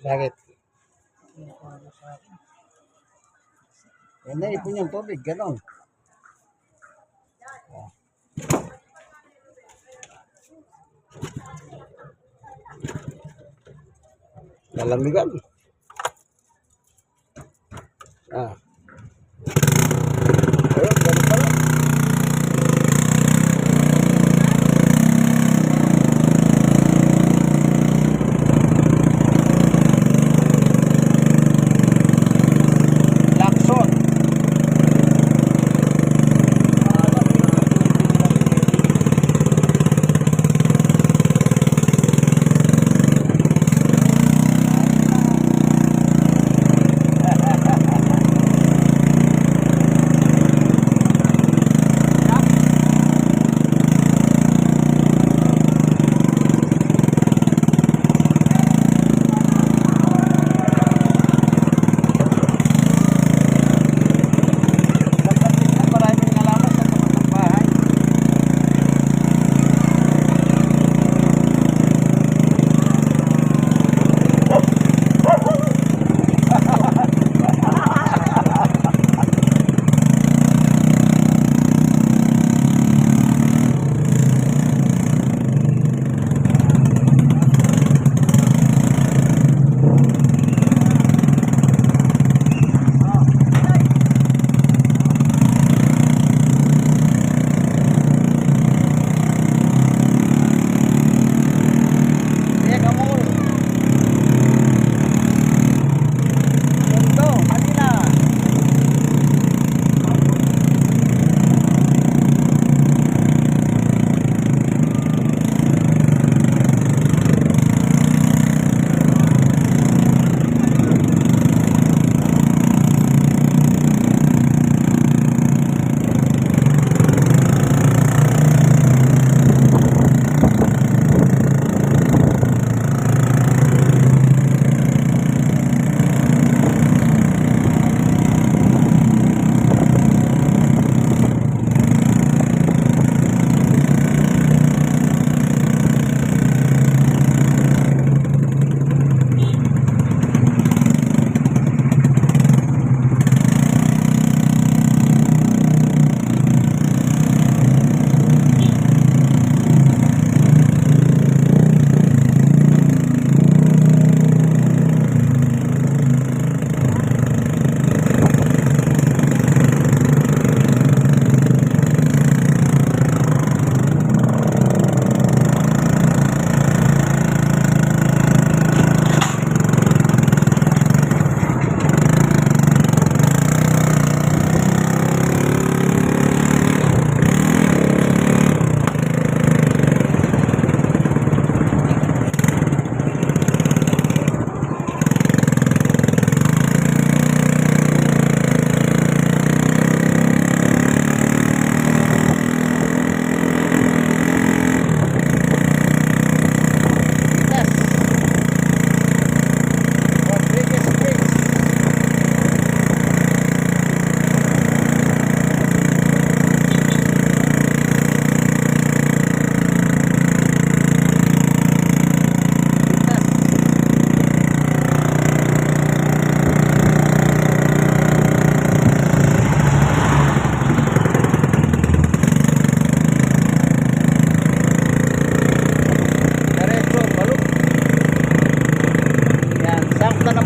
Bakit? Yan na, ipon yung tubig, gano'n. Lalamigan. Ah. Ayun, ganun pala. Lakson.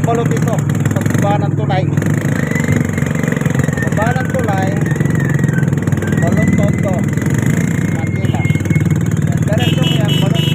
Balot ito pagbaba ng tulay, pagbaba ng tulay, Balot Tondo, Manila. Diretso mo yan, balot.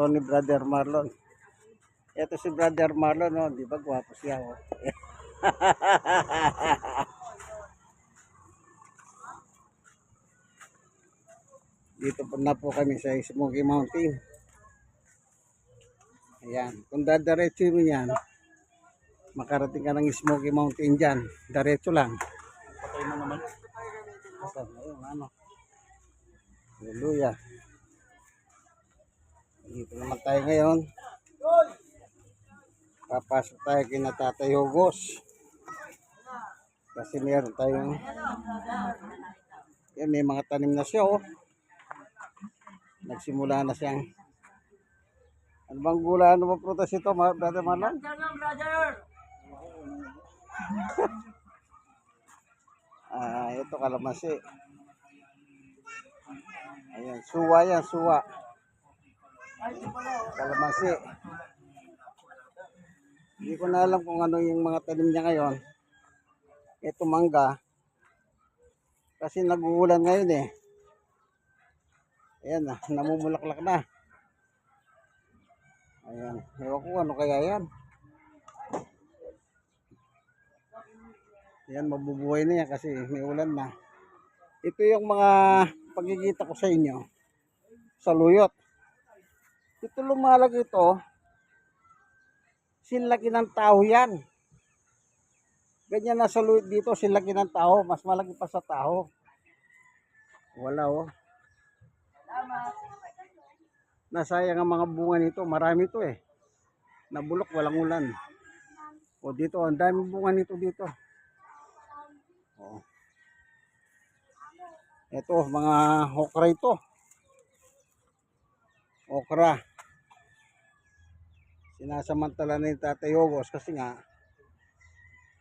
Ito ni Brother Marlon. Ito si Brother Marlon, no? Di ba gwapo siya? Oh. Dito po na po kami sa Smoky Mountain. Ayan. Kung dadiretso mo yan, makarating ka ng Smoky Mountain dyan. Diretso lang. Patay mo naman. Ayun, ano. Hallelujah. Dito naman tayo ngayon. Papasok tayo kina Tatay Hugos. Kasi meron tayong yan, may mga tanim na siya, oh. Nagsimula na siyang ano bang gula, ano ba prutas ito, Brother Marlon? Ito kalamansi. Ayan, suwa yan, suwa. Kalamansi. Hindi ko na alam kung ano yung mga tanim niya ngayon. Ito mangga. Kasi nag-uulan ngayon eh. Ayan na, namumulaklak na. Ayan, ewan ko ano kaya yan. Ayan, mabubuhay na yan kasi may ulan na. Ito yung mga pagkikita ko sa inyo. Sa luyot. Ito lumalag ito. Silaki ng tao yan. Ganyan na sa luyot dito, silaki ng tao. Mas malaki pa sa tao. Wala oh. Nasayang ang mga bunga nito. Marami ito eh. Nabulok, walang ulan. O dito, ang daming bunga nito dito. O. Ito, mga okra ito. Okra. Sinasamantala ni Tatay Hugos kasi nga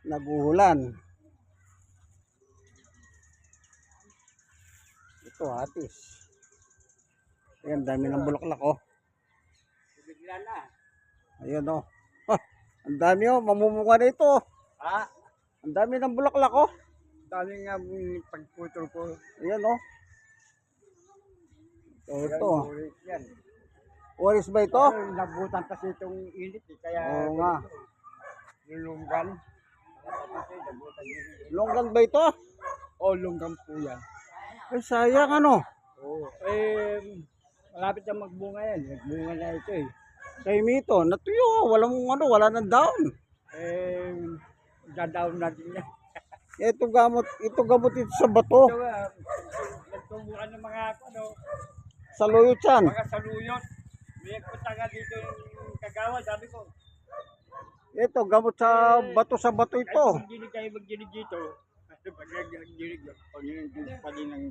nag-uulan. Ito, hatis. Ayan, dami ng bulaklak, oh. Ayan, oh. Ang dami, oh. Mamumunga na ito. Ha? Ang dami ng bulaklak, oh. Dami nga pagputol ko. Ayan, oh. Ito. Yan. Oris ba ito? Nabutan kasi itong init eh. Kaya Oo nga. lulunggan. Longgan ba ito? O lunggan po yan. Ay, sayang, ano. Oo. Malapit na magbunga yan. Nagbunga na ito eh. Time ito, natuyo. Walang, ano, wala ng down. Dadaon natin yan. Ito gamot ito sa bato. Ito nga, nagtumbukan ng mga Sa luyot yan. mga saluyot. May punta nga dito yung kagawa, sabi ko. Ito, gamot sa bato ito. Kung hindi kayo magdinig dito, kasi pag nagdinig, pag yung pali ng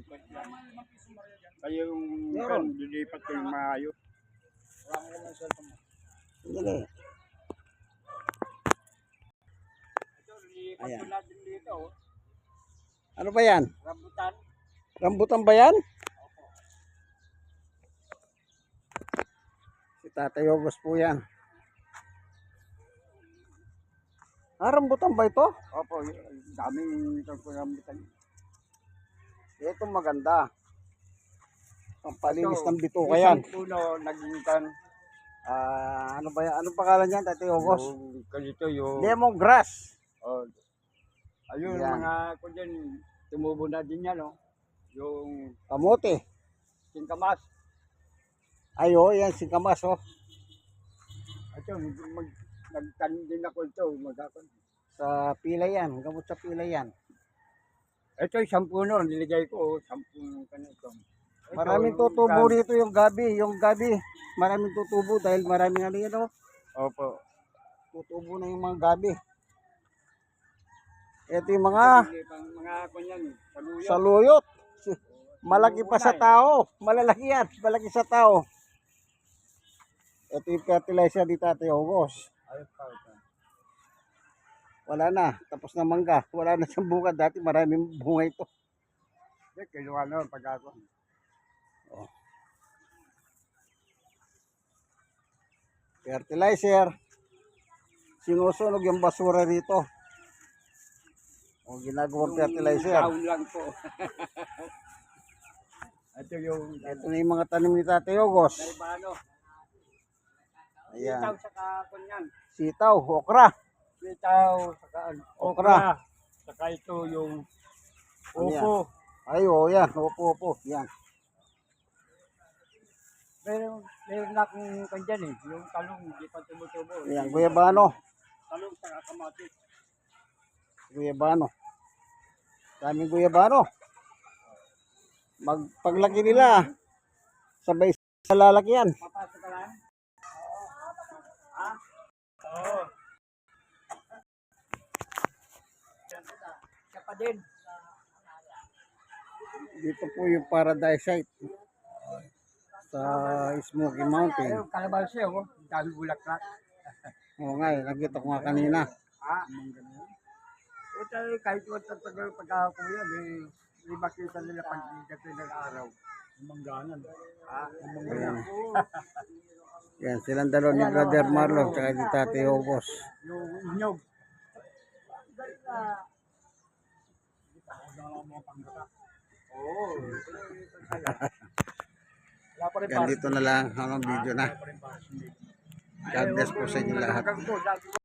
kayo yung dilipat ko yung maayo. Dali. Ito, lilipat Ayan. ko natin dito. Ano ba yan? Rambutan. Rambutan ba yan? Si Tatay Hugos po yan. Rambutan ba ito? Opo, daming rambutan. Ito maganda. Ang palinis ng bituka Isang yan. puno, naging tan. Ano ba yan? Anong pangalan niyan, Tatay Hugos? Yung kalito, yung... Lemongrass. Oh, ayun, Yan. mga ko dyan, tumubo na din yan, no? Yung Kamote. singkamas. Ayo, yan si Kamas, oh. Ito, nagtanim din ako ito, Sa pila yan. Gamot sa pila yan. Ito, 10 puno, niligay ko, 10 kanito. Maraming tutubo rito yung gabi. Yung gabi, maraming tutubo dahil maraming ano yan, oh. Opo. Tutubo na yung mga gabi. Ito yung mga Mga kanyan, saluyot. saluyot. Malaki pa sa tao. Malalaki yan. Malaki sa tao. Ito yung fertilizer ni Tatay Hugos. Ayos pa ito. Wala na. Tapos na mangga. Wala na siyang bunga. Dati maraming bunga ito. Kiluha na pag ako. Oh. Fertilizer. Sinusunog yung basura rito. O ginagawang fertilizer. Down lang po. Ito yung Ito na yung mga tanim ni Tatay Hugos. ano, Ayan. Sitaw saka kunyan. Sitaw, okra. Sitaw saka Okra. Saka ito yung Ano yan? upo. Ay, yan. Opo. Yan. Meron na akong kandyan eh. Yung talong, hindi pa tumutubo. Yan, guyabano. Talong saka kamatis. Guyabano. Daming guyabano. Paglaki nila, sabay sa lalakyan. Mapasok ka lang? Ha? Oo. Siya pa din. Dito po yung paradise site sa Smoky Mountain. Ayun, kalabalsi ako. Dami bulaklak. Oo nga, nakita ko nga kanina. Ha? O tayo, kahit wala tagal pagkakako yan, may makita nila pag dito ng araw. Mangganan. Ha? Ayan. Yan, silang dalawa ni Brother Marlon tsaka ni Tate Hogos. Yung inyog. Oo. Wala pa rin Yan, dito na lang ang video na. God bless po sa inyo lahat. Hanggang doon,